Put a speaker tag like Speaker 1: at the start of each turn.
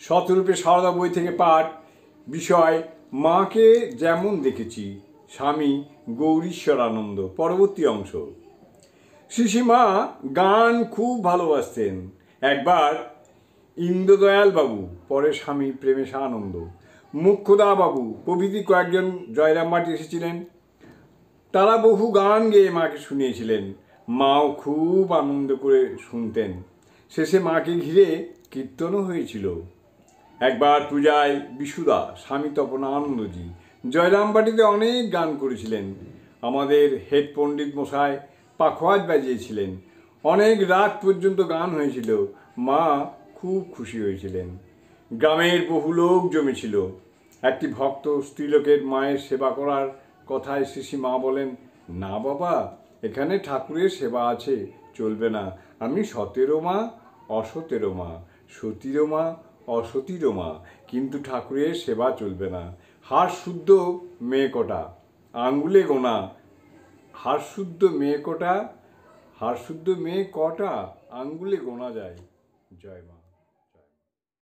Speaker 1: শতরূপে সারদা বই থেকে পাঠ। বিষয় মাকে যেমন দেখেছি, স্বামী গৌরীশ্বরানন্দ। পরবর্তী অংশ। শ্রীশ্রীমা গান খুব ভালোবাসতেন। একবার ইন্দ্রদয়াল বাবু, পরে স্বামী প্রেমেশানন্দ, মুখ্যদা বাবু প্রভৃতি কয়েকজন জয়রামবাটি এসেছিলেন। তারা বহু গান গেয়ে মাকে শুনিয়েছিলেন। মাও খুব আনন্দ করে শুনতেন। শেষে মাকে ঘিরে কীর্তনও হয়েছিল। একবার পূজায় বিশুদা, স্বামী তপনানন্দজি জয়রামবাটিতে অনেক গান করেছিলেন। আমাদের হেড পণ্ডিত মশাই পাখোয়াজ বাজিয়েছিলেন। অনেক রাত পর্যন্ত গান হয়েছিল। মা খুব খুশি হয়েছিলেন। গ্রামের বহু লোক জমেছিল। একটি ভক্ত স্ত্রীলোকের মায়ের সেবা করার কথায় শ্রীশ্রীমা বলেন, না বাবা, এখানে ঠাকুরের সেবা আছে, চলবে না। আমি সতেরো মা, অসতেরো মা, সতীরও মা, অসতীরও মা, কিন্তু ঠাকুরের সেবা চলবে না। হাড় শুদ্ধ মেয়ে কটা, আঙ্গুলে গোনা। হাড় শুদ্ধ মেয়ে কটা, আঙ্গুলে গোনা যায়। জয় মা।